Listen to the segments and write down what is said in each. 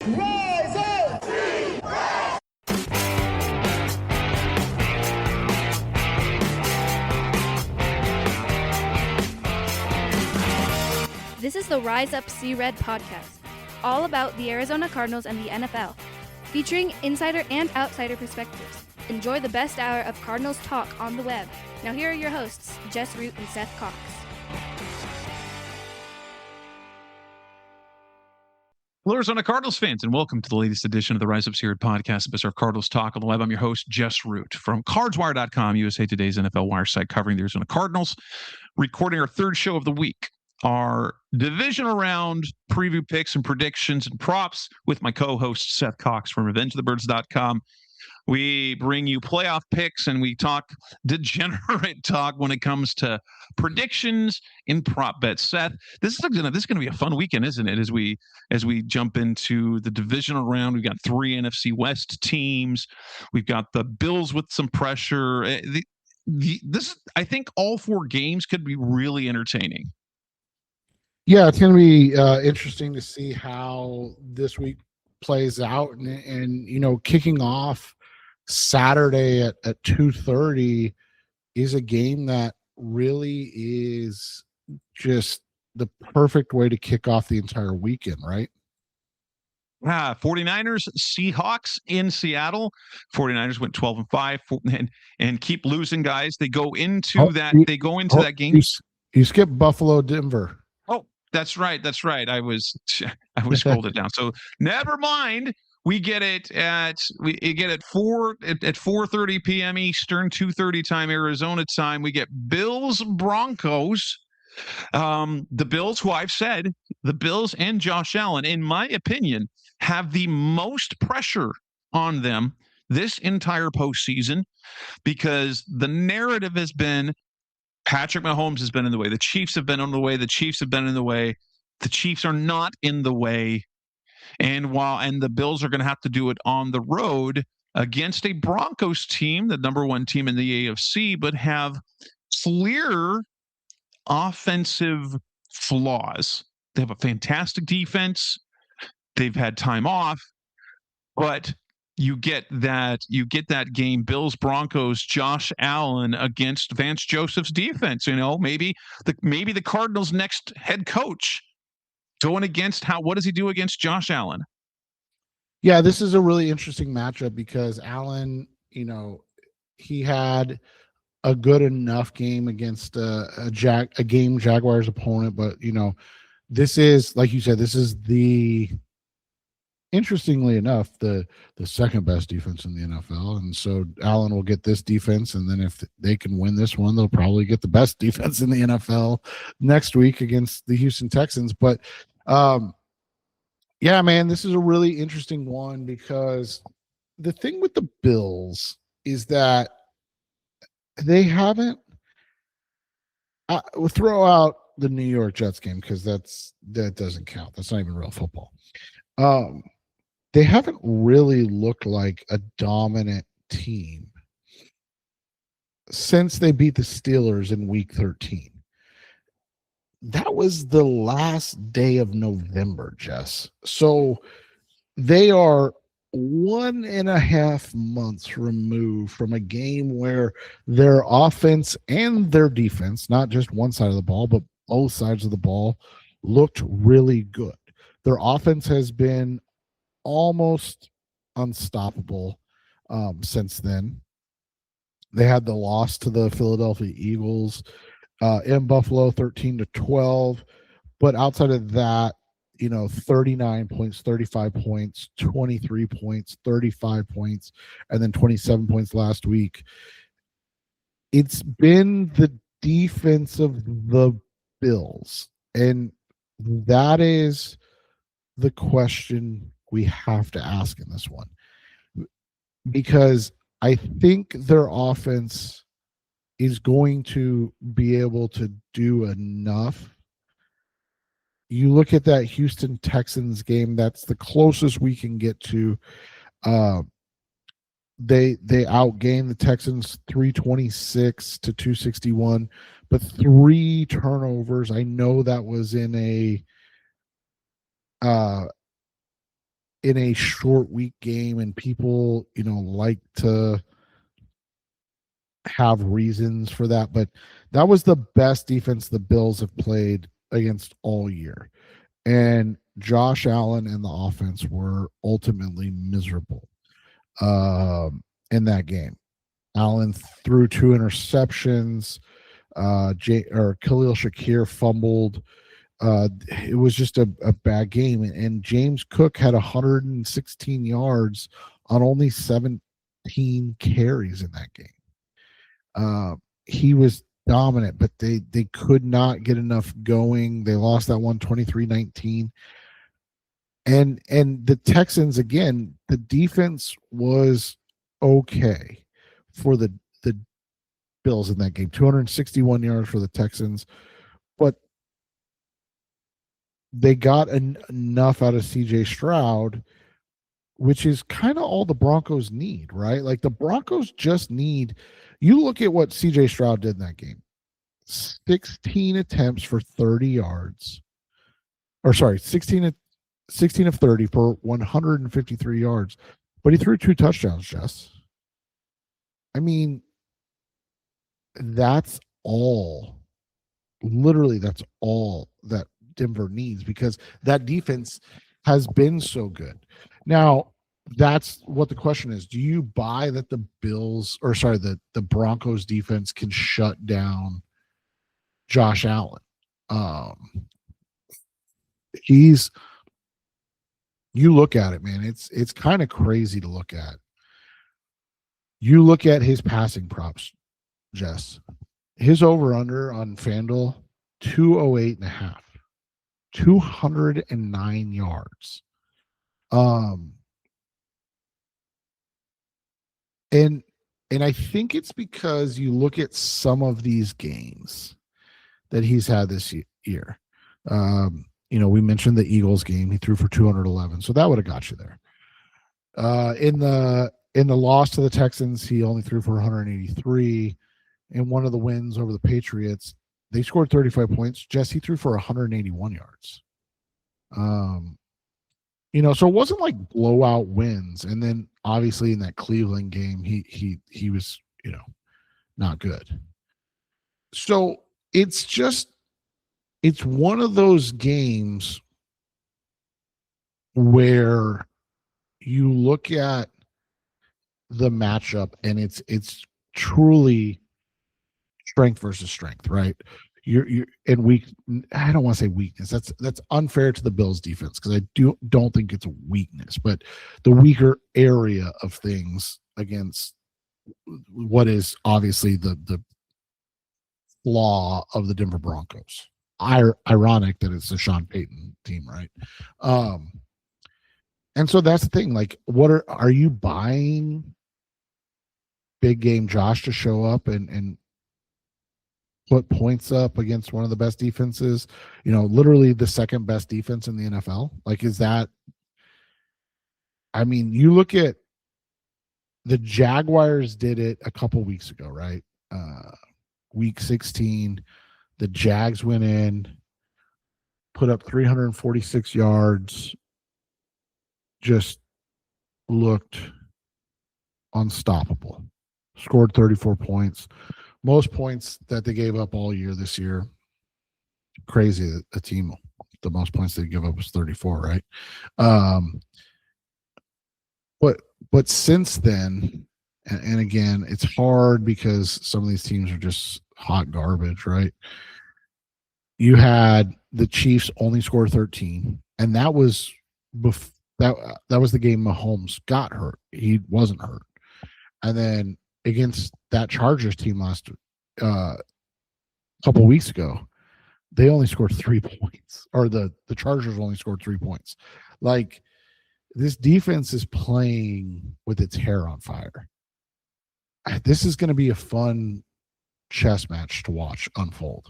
Rise up! This is the Rise Up See Red podcast, all about the Arizona Cardinals and the NFL, featuring insider and outsider perspectives. Enjoy the best hour of Cardinals talk on the web. Now here are your hosts, Jess Root and Seth Cox. Hello, Arizona Cardinals fans, and welcome to the latest edition of the Rise Up See Red podcast. This is our Cardinals talk on the web. I'm your host, Jess Root, from CardsWire.com, USA Today's NFL Wire site covering the Arizona Cardinals, recording our third show of the week. Our divisional round preview picks and predictions and props with my co-host Seth Cox from RevengeOfTheBirds.com. We bring you playoff picks and we talk degenerate talk when it comes to predictions in prop bets. Seth, this is going to be a fun weekend, isn't it? As we jump into the divisional round, we've got three NFC West teams. We've got the Bills with some pressure. I think all four games could be really entertaining. Yeah, it's going to be interesting to see how this week plays out, and you know, kicking off Saturday at 2:30 is a game that really is just the perfect way to kick off the entire weekend, right? 49ers, Seahawks in Seattle. 49ers went 12-5 and keep losing guys. They go into that game. You skip Buffalo, Denver. That's right. I scrolled it down. So never mind. We get it at 4:30 p.m. Eastern, 2:30 time Arizona time. We get Bills Broncos. The Bills, who I've said, the Bills and Josh Allen, in my opinion, have the most pressure on them this entire postseason because the narrative has been Patrick Mahomes has been in the way. The Chiefs have been on the way. The Chiefs have been in the way. The Chiefs are not in the way. And the Bills are going to have to do it on the road against a Broncos team, the number one team in the AFC, but have clear offensive flaws. They have a fantastic defense. They've had time off, but you get that game, Bills Broncos, Josh Allen against Vance Joseph's defense. You know, maybe the Cardinals' next head coach going against what does he do against Josh Allen? Yeah, this is a really interesting matchup because Allen, you know, he had a good enough game against a game Jaguars opponent, but you know, this is, like you said, this is interestingly enough, the second best defense in the NFL. And so Allen will get this defense. And then if they can win this one, they'll probably get the best defense in the NFL next week against the Houston Texans. But yeah, man, this is a really interesting one because the thing with the Bills is that they haven't we'll throw out the New York Jets game because that doesn't count. That's not even real football. They haven't really looked like a dominant team since they beat the Steelers in week 13. That was the last day of November, Jess. So they are 1.5 months removed from a game where their offense and their defense, not just one side of the ball, but both sides of the ball, looked really good. Their offense has been almost unstoppable since then. They had the loss to the Philadelphia Eagles in Buffalo, 13-12. But outside of that, you know, 39 points, 35 points, 23 points, 35 points, and then 27 points last week. It's been the defense of the Bills. And that is the question we have to ask in this one, because I think their offense is going to be able to do enough. You look at that Houston Texans game, that's the closest we can get to. They outgained the Texans 326-261, but 3 turnovers. I know that was in in a short week game, and people, like to have reasons for that, but that was the best defense the Bills have played against all year. And Josh Allen and the offense were ultimately miserable in that game. Allen threw 2 interceptions. Khalil Shakir fumbled. It was just a bad game. And James Cook had 116 yards on only 17 carries in that game. He was dominant, but they could not get enough going. They lost that one 23-19. And the Texans, again, the defense was okay for the Bills in that game. 261 yards for the Texans, but they got enough out of CJ Stroud, which is kind of all the Broncos need, right? Like the Broncos just need, you look at what CJ Stroud did in that game. 16 attempts for 30 yards. Or sorry, 16 of 30 for 153 yards. But he threw 2 touchdowns, Jess. I mean, that's all. Literally, that's all that Denver needs, because that defense has been so good. Now, that's what the question is. Do you buy that the Broncos defense can shut down Josh Allen? You look at it, man, it's kind of crazy to look at. You look at his passing props, Jess. His over-under on FanDuel, 208.5. 209 yards. And I think it's because you look at some of these games that he's had this year. We mentioned the Eagles game. He threw for 211, so that would have got you there. In the loss to the Texans, he only threw for 183. In one of the wins over the Patriots, they scored 35 points. Jesse threw for 181 yards. So it wasn't like blowout wins. And then obviously in that Cleveland game, he was, not good. So it's one of those games where you look at the matchup and it's truly strength versus strength, right? You're in weak. I don't want to say weakness. That's unfair to the Bills defense, because I don't think it's a weakness, but the weaker area of things against what is obviously the flaw of the Denver Broncos. Ironic that it's a Sean Payton team, right? And so that's the thing. Like, what are you buying big game Josh to show up and put points up against one of the best defenses, literally the second best defense in the NFL? Like, is that, I mean, you look at the Jaguars did it a couple weeks ago, right? Week 16, the Jags went in, put up 346 yards, just looked unstoppable, scored 34 points. Most points that they gave up all year this year. Crazy that a team, the most points they give up was 34, right? But since then, and again, it's hard because some of these teams are just hot garbage, right? You had the Chiefs only score 13, and that was that was the game Mahomes got hurt. He wasn't hurt. And then against that Chargers team last couple weeks ago, they only scored 3 points, or the Chargers only scored 3 points. Like, this defense is playing with its hair on fire. This is going to be a fun chess match to watch unfold.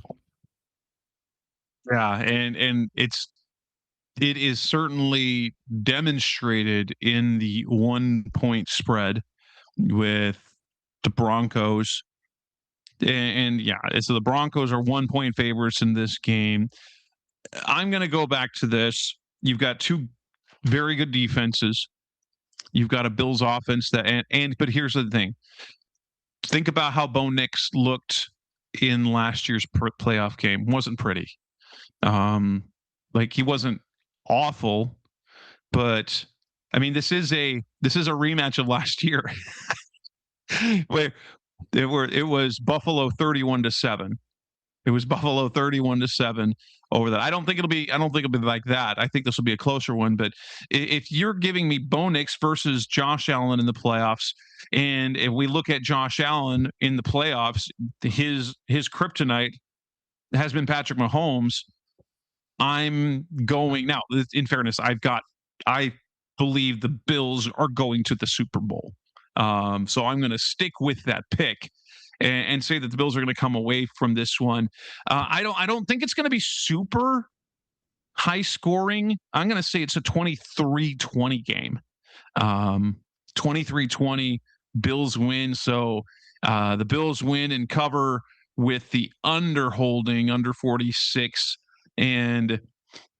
Yeah, and it is certainly demonstrated in the 1-point spread with the Broncos. And yeah, so the Broncos are 1-point favorites in this game. I'm going to go back to this. You've got two very good defenses. You've got a Bills offense that, but here's the thing. Think about how Bo Nix looked in last year's playoff game. Wasn't pretty. Like he wasn't awful, but I mean, this is a rematch of last year where it was Buffalo 31-7. It was Buffalo 31-7 over that. I don't think it'll be like that. I think this will be a closer one. But if you're giving me Bo Nix versus Josh Allen in the playoffs, and if we look at Josh Allen in the playoffs, his kryptonite has been Patrick Mahomes. I'm going now. In fairness, I believe the Bills are going to the Super Bowl. So I'm going to stick with that pick and say that the Bills are going to come away from this one. I don't think it's going to be super high scoring. I'm going to say it's a 23-20 game. 23-20, Bills win. So the Bills win and cover with the under 46. And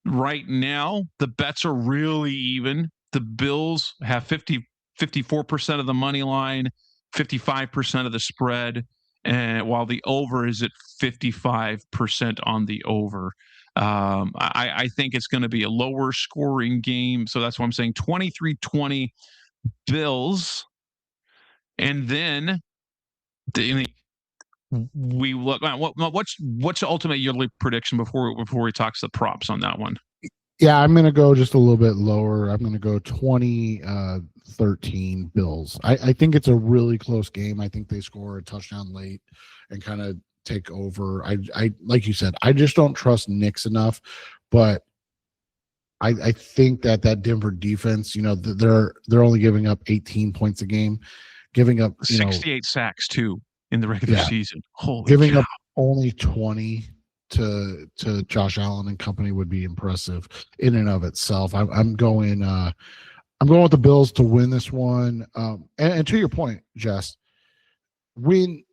right now, the bets are really even. The Bills have 54% of the money line, 55% of the spread, and while the over is at 55% on the over. I think it's going to be a lower scoring game. So that's why I'm saying 23-20 Bills. And then we look. What's the ultimate yearly prediction before we talk to the props on that one? Yeah, I'm going to go just a little bit lower. I'm going to go 20-13 Bills. I think it's a really close game. I think they score a touchdown late and kind of take over. I like you said, I just don't trust Nix enough, but I think that Denver defense, they're only giving up 18 points a game, giving up 68 sacks too in the regular season. Holy giving cow. up only 20 to Josh Allen and company would be impressive in and of itself. I'm going with the Bills to win this one. And to your point, Jess, when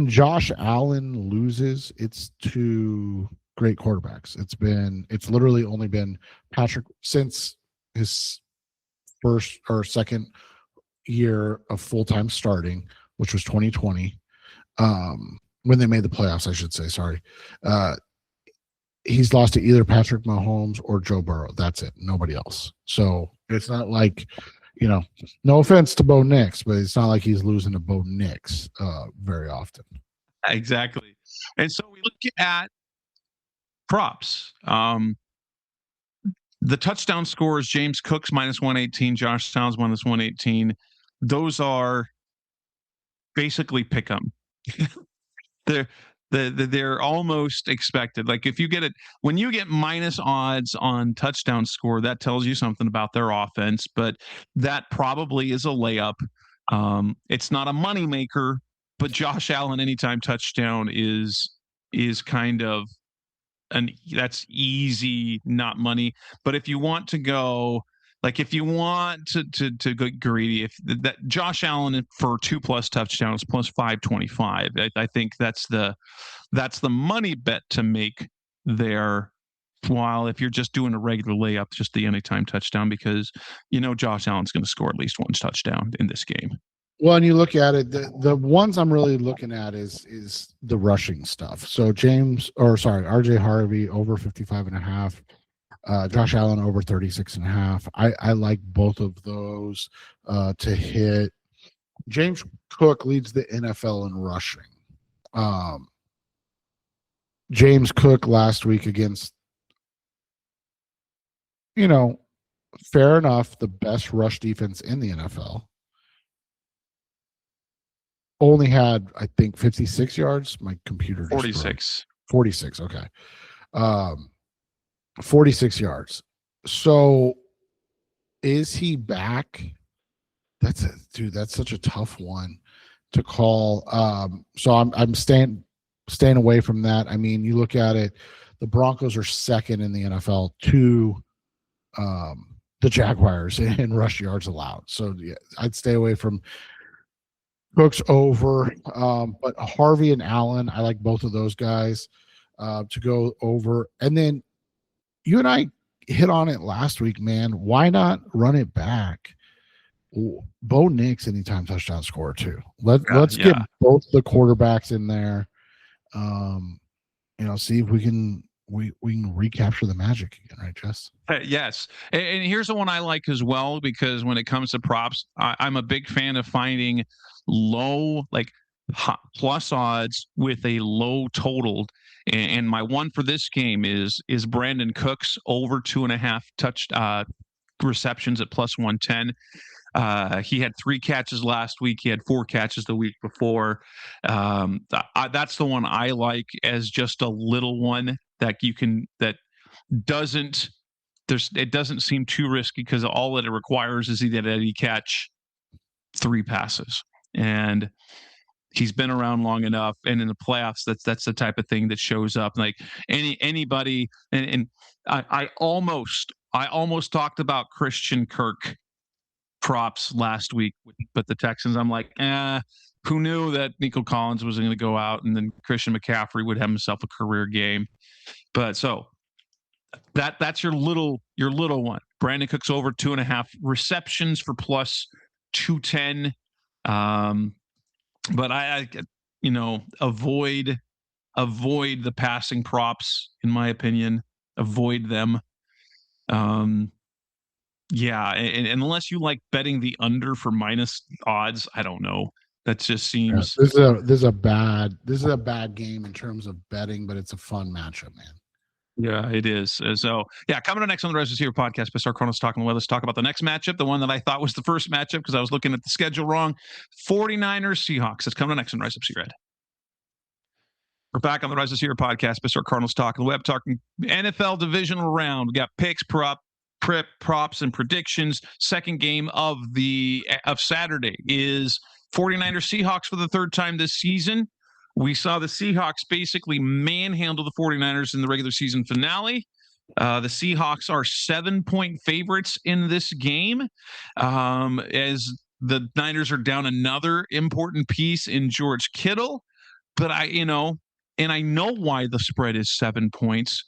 Josh Allen loses, it's to great quarterbacks. It's literally only been Patrick since his first or second year of full-time starting, which was 2020. When they made the playoffs, I should say, sorry. He's lost to either Patrick Mahomes or Joe Burrow. That's it. Nobody else. So it's not like, no offense to Bo Nix, but it's not like he's losing to Bo Nix very often. Exactly. And so we look at props. The touchdown scores, James Cook's -118, Josh Allen's -118. Those are basically pick 'em. They're almost expected. Like if you get it, when you get minus odds on touchdown score, that tells you something about their offense, but that probably is a layup. It's not a money maker, but Josh Allen anytime touchdown is kind of that's easy, not money. But if you want to go, like if you want to go greedy, if that Josh Allen for 2+ touchdowns +525, I think that's the money bet to make there. While if you're just doing a regular layup, just the anytime touchdown, because Josh Allen's going to score at least one touchdown in this game. Well, and you look at it, the ones I'm really looking at is the rushing stuff. So RJ Harvey over 55.5. Josh Allen over 36.5. I like both of those to hit. James Cook leads the NFL in rushing. James Cook last week against, fair enough, the best rush defense in the NFL. Only had, I think, 56 yards. My computer just 46. 46, okay. 46 yards. So is he back? That's such a tough one to call. So I'm staying away from that. I mean, you look at it, the Broncos are second in the NFL to the Jaguars in rush yards allowed. So yeah, I'd stay away from Cooks over. But Harvey and Allen, I like both of those guys to go over. And then you and I hit on it last week, man. Why not run it back? Bo Nix anytime touchdown scorer too. Let's get both the quarterbacks in there. See if we can recapture the magic again, right, Jess? Yes, and here's the one I like as well, because when it comes to props, I'm a big fan of finding low, like plus odds with a low total. And my one for this game is Brandon Cooks over 2.5 receptions at plus 110. He had 3 catches last week. He had 4 catches the week before. That's the one I like as just a little one that doesn't it doesn't seem too risky, because all that it requires is that he catch 3 passes, and he's been around long enough. And in the playoffs, that's the type of thing that shows up. Like anybody, and I almost talked about Christian Kirk props last week, but the Texans, I'm like, who knew that Nico Collins was going to go out, and then Christian McCaffrey would have himself a career game. But so that's your little one. Brandon Cooks over 2.5 receptions for plus 210. But I avoid the passing props, in my opinion. Avoid them. Yeah, and unless you like betting the under for minus odds, I don't know. That just seems this is a bad game in terms of betting, but it's a fun matchup, man. Yeah, it is. So, yeah, coming up next on the Res Receiver podcast by Star Chronos Talking Weather, let's talk about the next matchup, the one that I thought was the first matchup because I was looking at the schedule wrong. 49ers Seahawks. That's coming up next on Rise Up See Red. We're back on the Rise Receiver podcast by Star Chronos Talking Web, talking NFL divisional round. We got picks, props, and predictions. Second game of Saturday is 49ers Seahawks for the third time this season. We saw the Seahawks basically manhandle the 49ers in the regular season finale. The Seahawks are 7-point favorites in this game, as the Niners are down another important piece in George Kittle. But I know why the spread is 7 points,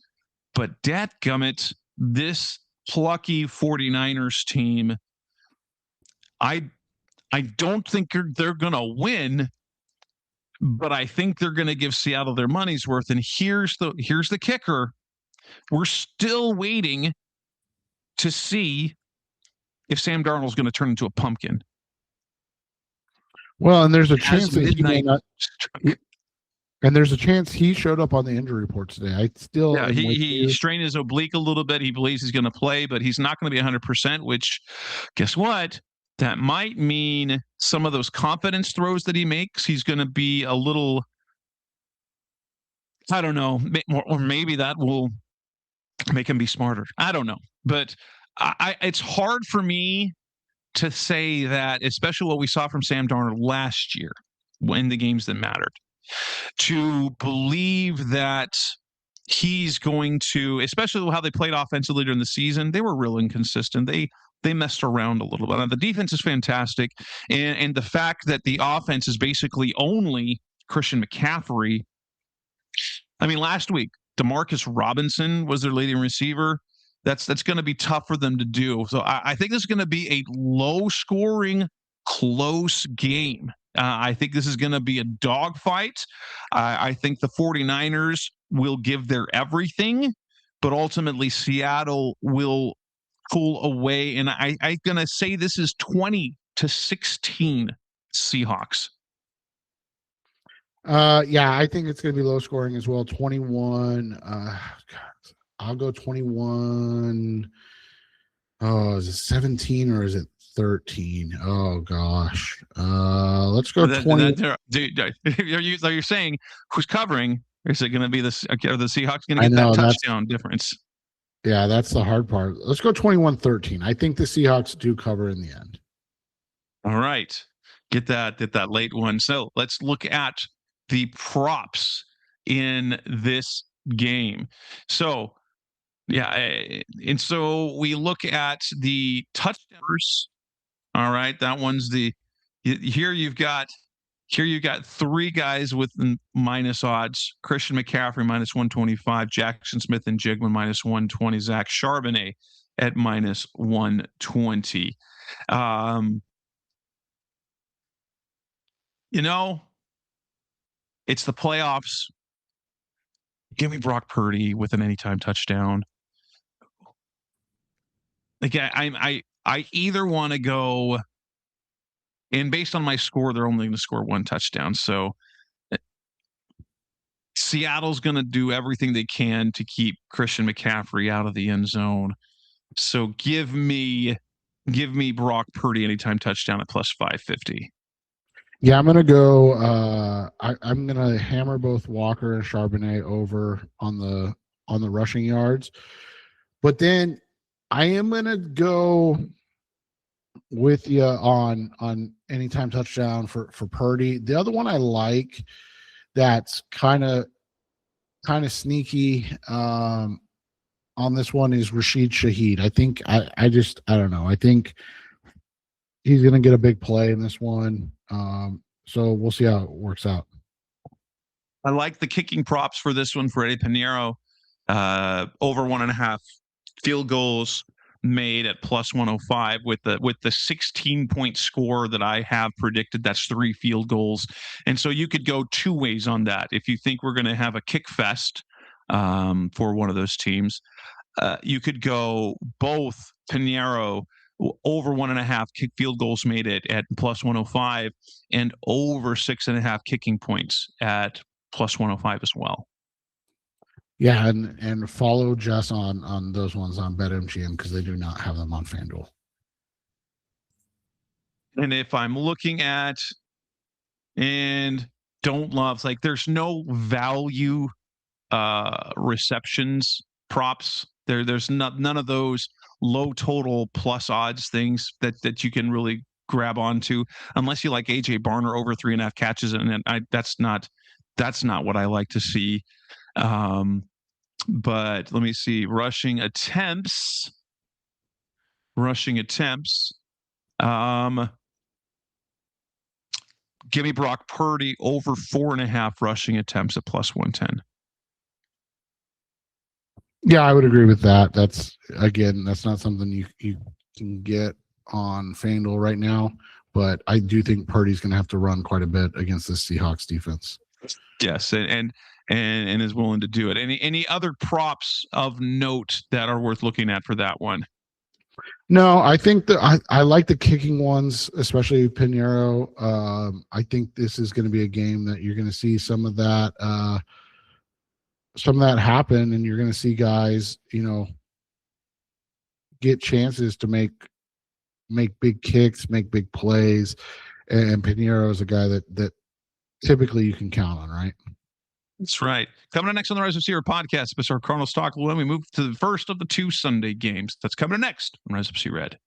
but dadgummit, this plucky 49ers team, I don't think they're going to win, but I think they're going to give Seattle their money's worth. And here's the kicker. We're still waiting to see if Sam Darnold's going to turn into a pumpkin. Well, and there's a chance that he may not. And there's a chance he showed up on the injury report today. He strained his oblique a little bit. He believes he's going to play, but he's not going to be 100%, which, guess what? That might mean some of those confidence throws that he makes, he's going to be a little, I don't know, or maybe that will make him be smarter. I don't know. But it's hard for me to say that, especially what we saw from Sam Darnold last year in the games that mattered, to believe that he's going to, especially how they played offensively during the season. They were real inconsistent. They messed around a little bit. The defense is fantastic, and the fact that the offense is basically only Christian McCaffrey. I mean, last week Demarcus Robinson was their leading receiver. That's going to be tough for them to do. So I think this is going to be a low-scoring, close game. I think this is going to be a dogfight. I think the 49ers will give their everything, but ultimately Seattle will pull away. And I'm going to say this is 20-16 Seahawks. Yeah, I think it's going to be low scoring as well. 21. I'll go 21. Oh, is it 17 or is it 13? Oh gosh. Let's go 20. Are you saying who's covering? Is it going to be are the Seahawks going to get that touchdown difference? Yeah, that's the hard part. Let's go 21-13. I think the Seahawks do cover in the end. All right. Get that late one. So let's look at the props in this game. So, yeah. And so we look at the touchdowns. All right. That one's here you've got Here you got three guys with minus odds: Christian McCaffrey minus 125, Jackson Smith and Jigman minus 120, Zach Charbonnet at minus 120. It's the playoffs. Give me Brock Purdy with an anytime touchdown. Again, I either want to go, and based on my score, they're only going to score one touchdown. So Seattle's going to do everything they can to keep Christian McCaffrey out of the end zone. So give me Brock Purdy anytime touchdown at plus 550. Yeah, I'm gonna go. I'm gonna hammer both Walker and Charbonnet over on the rushing yards, but then I am gonna go with you on anytime touchdown for Purdy. The other one I like that's kind of sneaky on this one is Rashid Shaheed. I think I don't know. I think he's gonna get a big play in this one. So we'll see how it works out. I like the kicking props for this one for Eddie Pinheiro. Over 1.5 field goals made at plus 105 with the 16-point score that I have predicted. That's 3 field goals. And so you could go 2 ways on that. If you think we're going to have a kick fest for one of those teams, you could go both Pinheiro over 1.5 kick field goals made at plus 105 and over 6.5 kicking points at plus 105 as well. Yeah, and follow Jess on those ones on BetMGM because they do not have them on FanDuel. And if I'm looking at and don't love, like there's no value receptions props. There's none of those low total plus odds things that you can really grab onto unless you like AJ Barner over 3.5 catches, and that's not what I like to see. But let me see, rushing attempts. Give me Brock Purdy over 4.5 rushing attempts at plus 110. Yeah, I would agree with that. That's not something you can get on FanDuel right now, but I do think Purdy's going to have to run quite a bit against the Seahawks defense. Yes, and is willing to do it. Any other props of note that are worth looking at for that one? No, I think that I like the kicking ones, especially Pinheiro. I think this is going to be a game that you're going to see some of that happen, and you're going to see guys, get chances to make big kicks, make big plays, and Pinheiro is a guy that typically you can count on, right? That's right. Coming up next on the Rise of Sierra podcast, it's our Cardinals talk. When we move to the first of the 2 Sunday games, that's coming up next on Rise of Sea Red.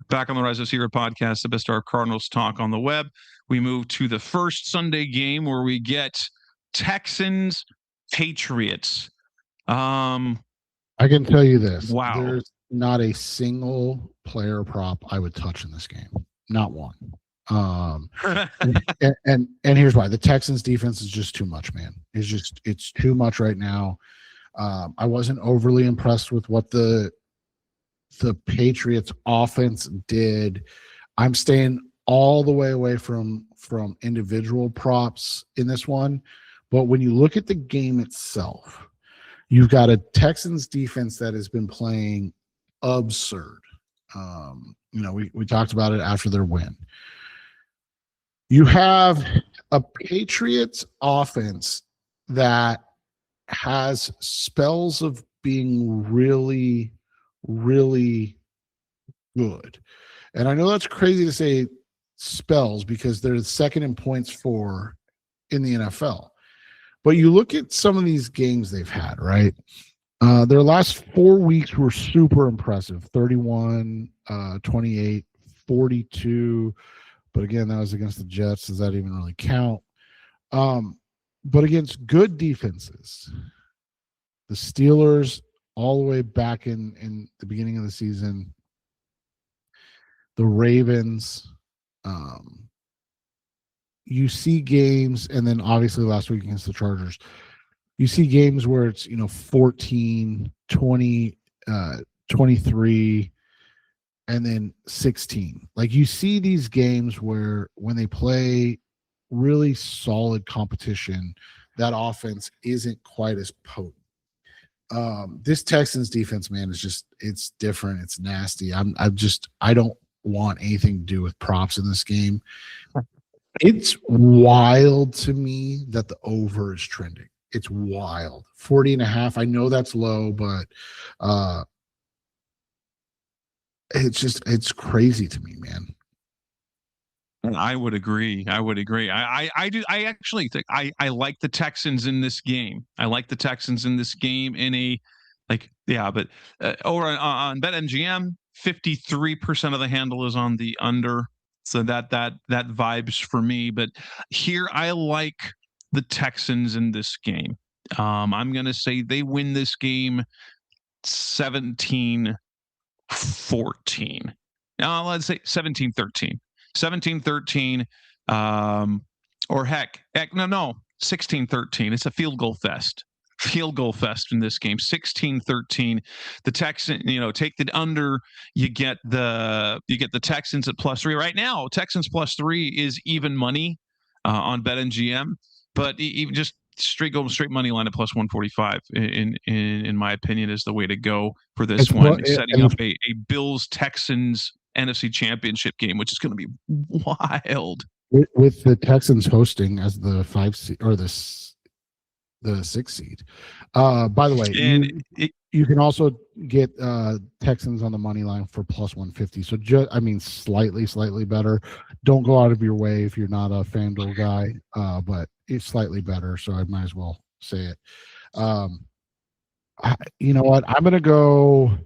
Back on the Rise of Sierra podcast, the best of our Cardinals talk on the web. We move to the first Sunday game where we get Texans Patriots. I can tell you this. Wow. There's not a single player prop I would touch in this game. Not one. And here's why. The Texans defense is just too much, man. It's too much right now. I wasn't overly impressed with what the Patriots offense did. I'm staying all the way away from individual props in this one. But when you look at the game itself, you've got a Texans defense that has been playing absurd. We talked about it after their win. You have a Patriots offense that has spells of being really, really good. And I know that's crazy to say spells because they're second in points for in the NFL. But you look at some of these games they've had, right? Their last 4 weeks were super impressive. 31, 28, 42. But again, that was against the Jets. Does that even really count? But against good defenses, the Steelers all the way back in the beginning of the season, the Ravens, you see games, and then obviously last week against the Chargers, you see games where it's 14, 20, 23, and then 16. Like, you see these games where when they play really solid competition, that offense isn't quite as potent. This Texans defense, man, is just, it's different. It's nasty. I don't want anything to do with props in this game. It's wild to me that the over is trending. It's wild. 40.5. I know that's low, but it's crazy to me, man. I would agree. I actually think I like the Texans in this game. I like the Texans in this game in a but over on BetMGM, 53% of the handle is on the under. So that vibes for me. But here I like the Texans in this game. I'm gonna say they win this game 17-14. Now let's say 17-13. 17-13, or heck, no, 16-13. It's a field goal fest in this game. 16-13. The Texans, take the under. You get the Texans at +3 right now. Texans +3 is even money on BetMGM, but even just straight money line at +145 in my opinion is the way to go for this one. Setting up a Bills Texans NFC Championship game, which is going to be wild. With the Texans hosting as the 5 seed or the 6 seed. By the way, you can also get Texans on the money line for +150. So slightly better. Don't go out of your way if you're not a FanDuel guy, but it's slightly better. So I might as well say it. You know what? I'm gonna go.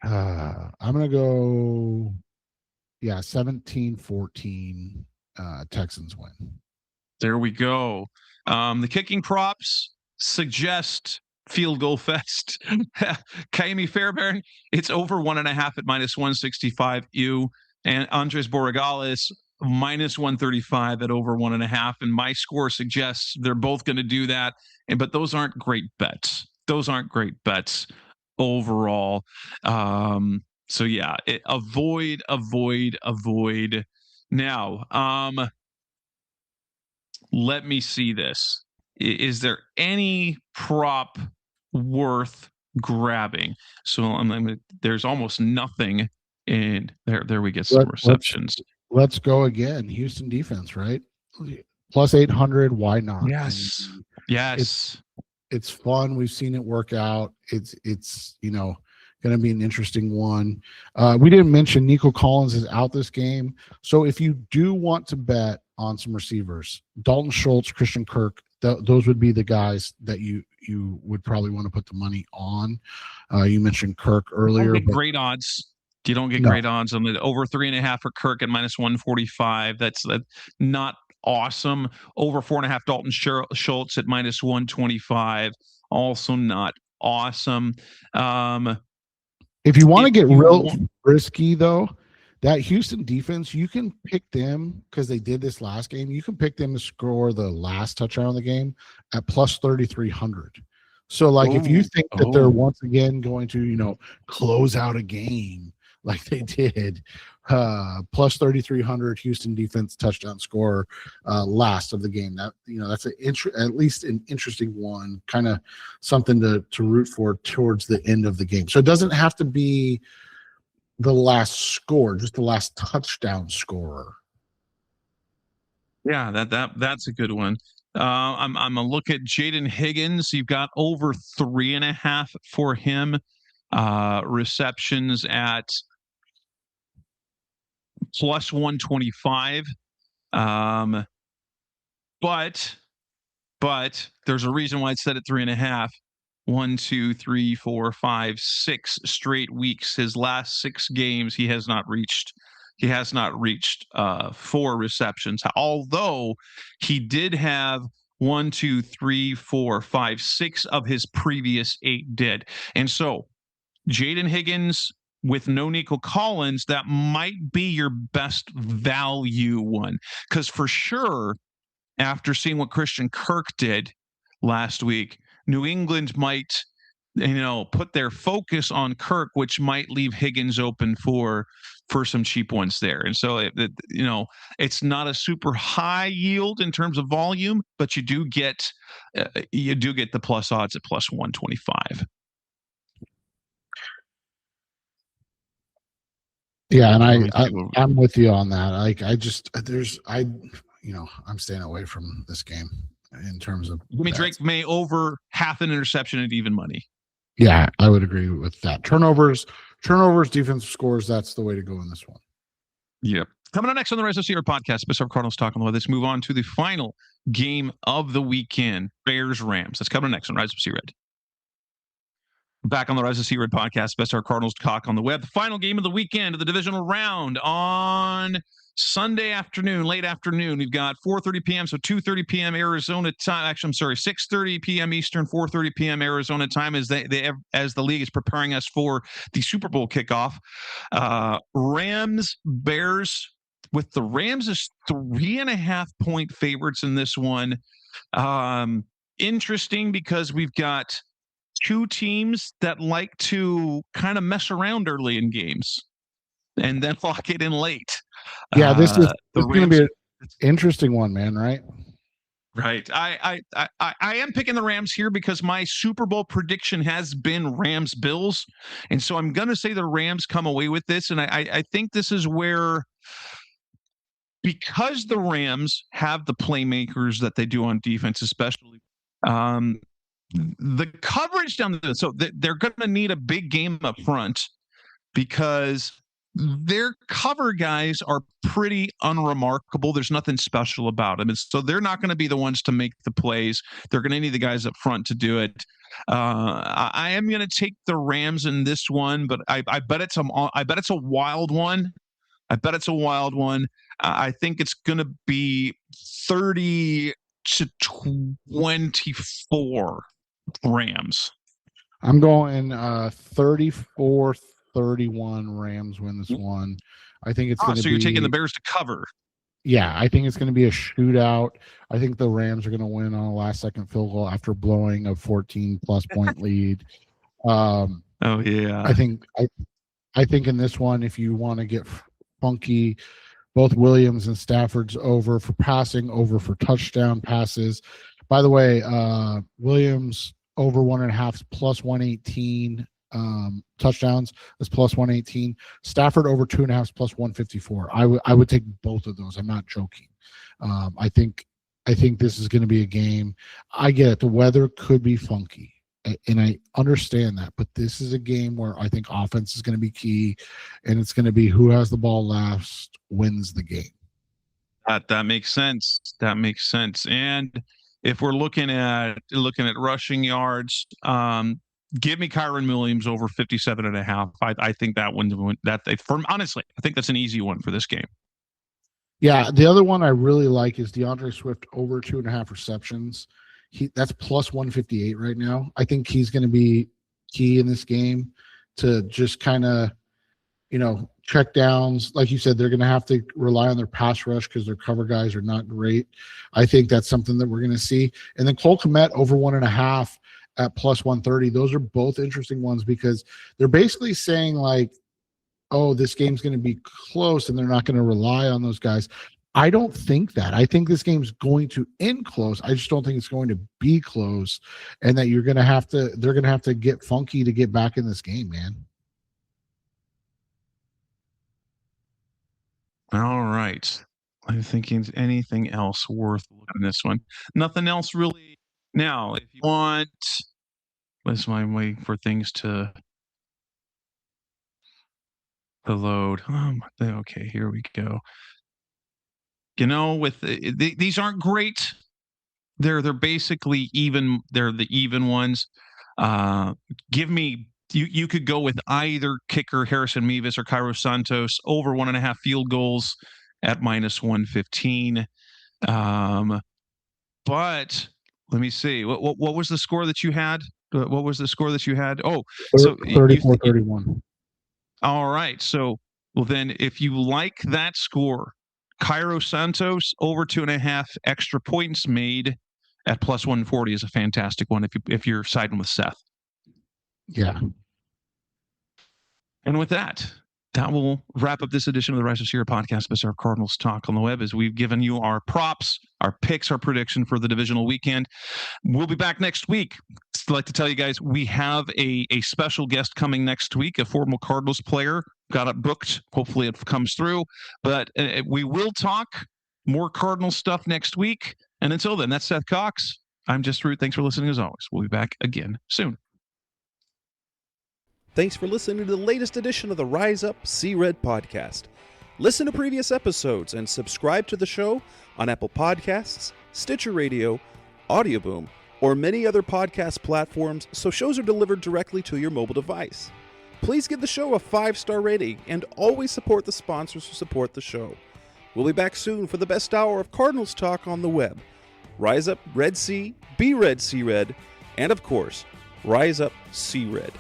17-14. Texans win. There we go. The kicking props suggest field goal fest. Kaimi Fairbairn, it's over 1.5 at -165. And Andres Borregales -135 at over 1.5. And my score suggests they're both going to do that. But those aren't great bets. Overall. So yeah, avoid. Now, let me see this. Is there any prop worth grabbing? So there's almost nothing in there. There we get some receptions. Let's go again. Houston defense, right? +800. Why not? Yes. It's fun. We've seen it work out. It's going to be an interesting one. We didn't mention Nico Collins is out this game. So if you do want to bet on some receivers, Dalton Schultz, Christian Kirk, those would be the guys that you would probably want to put the money on. You mentioned Kirk earlier. You don't get great odds. You don't get great odds on the over 3.5 for Kirk at -145. That's not awesome. Over 4.5 Dalton Schultz at -125. Also not awesome. If you want to get real risky, though, that Houston defense, you can pick them because they did this last game. You can pick them to score the last touchdown of the game at +3,300. So, if you think that they're once again going to, close out a game like they did, +3,300 Houston defense touchdown score last of the game. That that's at least an interesting one, kind of something to root for towards the end of the game. So it doesn't have to be the last score, just the last touchdown scorer. Yeah, that's a good one. I'm gonna look at Jaden Higgins. You've got over 3.5 for him. Receptions at +125. But there's a reason why it's set at 3.5. 1, 2, 3, 4, 5, 6 straight weeks. His last 6 games, he has not reached 4 receptions. Although he did have 1, 2, 3, 4, 5, 6 of his previous 8 did. And so Jaden Higgins with no Nico Collins, that might be your best value one. Because for sure, after seeing what Christian Kirk did last week, New England might, put their focus on Kirk, which might leave Higgins open for some cheap ones there. And so, it's not a super high yield in terms of volume, but you do get the plus odds at plus 125. Yeah, and I'm with you on that. Like, I'm staying away from this game in terms of. Drake May over half an interception at even money. Yeah, I would agree with that. Turnovers, defensive scores. That's the way to go in this one. Yep. Coming up next on the Rise of Cedar podcast, Mr. Cardinals talking about this. Move on to the final game of the weekend: Bears-Rams. That's coming next on Rise of Cedar. Back on the Rise of Red podcast, Best Our Cardinals talk on the web. The final game of the weekend of the divisional round on Sunday afternoon, late afternoon. We've got 4:30 p.m., so 2:30 p.m. Arizona time. Actually, I'm sorry, 6:30 p.m. Eastern, 4:30 p.m. Arizona time as as the league is preparing us for the Super Bowl kickoff. Rams, Bears, with the Rams as 3.5-point favorites in this one. Interesting because we've got two teams that like to kind of mess around early in games and then lock it in late. Yeah, this is going to be an interesting one, man, right? Right. I am picking the Rams here because my Super Bowl prediction has been Rams-Bills. And so I'm going to say the Rams come away with this. And I think this is where, because the Rams have the playmakers that they do on defense, especially, the coverage down there, so they're going to need a big game up front because their cover guys are pretty unremarkable. There's nothing special about them. And so they're not going to be the ones to make the plays. They're going to need the guys up front to do it. I am going to take the Rams in this one, but I bet it's a wild one. I think it's going to be 30-24 Rams. I'm going 34-31 Rams win this one. I think it's going to be. So you're taking the Bears to cover. Yeah, I think it's going to be a shootout. I think the Rams are going to win on a last-second field goal after blowing a 14-plus point lead. Oh yeah. I think in this one, if you want to get funky, both Williams and Stafford's over for passing, over for touchdown passes. By the way, Williams over 1.5 plus 118 touchdowns is plus 118. Stafford over 2.5 plus 154. I would take both of those. I'm not joking. I think this is going to be a game. I get it. The weather could be funky, and I understand that, but this is a game where I think offense is going to be key, and it's going to be who has the ball last wins the game. That makes sense. And if we're looking at rushing yards, give me Kyron Williams over 57.5. I think that one honestly, I think that's an easy one for this game. Yeah, the other one I really like is DeAndre Swift over 2.5 receptions. That's plus 158 right now. I think he's going to be key in this game to just kind of, check downs. Like you said, they're going to have to rely on their pass rush because their cover guys are not great. I think that's something that we're going to see. And then Cole Kmet over 1.5 at plus 130. Those are both interesting ones because they're basically saying like, oh, this game's going to be close and they're not going to rely on those guys. I don't think that. I think this game's going to end close. I just don't think it's going to be close, and that they're going to have to get funky to get back in this game, man. All right. I'm thinking anything else worth looking at this one. Nothing else really. Now, if you want, what's my waiting for things to load? Okay, here we go. With these aren't great. They're basically even. They're the even ones. Give me. You could go with either kicker Harrison Mevis or Cairo Santos over 1.5 field goals at minus 115. But let me see. What was the score that you had? What was the score that you had? Oh, so 34-31. All right. So, well, then, if you like that score, Cairo Santos over 2.5 extra points made at plus 140 is a fantastic one if you're siding with Seth. Yeah. And with that, that will wrap up this edition of the Rise of Sierra podcast, Bizarre Cardinals Talk on the Web, as we've given you our props, our picks, our prediction for the divisional weekend. We'll be back next week. I'd like to tell you guys we have a special guest coming next week, a former Cardinals player. Got it booked. Hopefully it comes through. But we will talk more Cardinals stuff next week. And until then, that's Seth Cox. I'm Jess Root. Thanks for listening as always. We'll be back again soon. Thanks for listening to the latest edition of the Rise Up, See Red podcast. Listen to previous episodes and subscribe to the show on Apple Podcasts, Stitcher Radio, Audioboom, or many other podcast platforms so shows are delivered directly to your mobile device. Please give the show a 5-star rating and always support the sponsors who support the show. We'll be back soon for the best hour of Cardinals talk on the web. Rise up, Red Sea, be Red, See Red, and of course, Rise Up, See Red.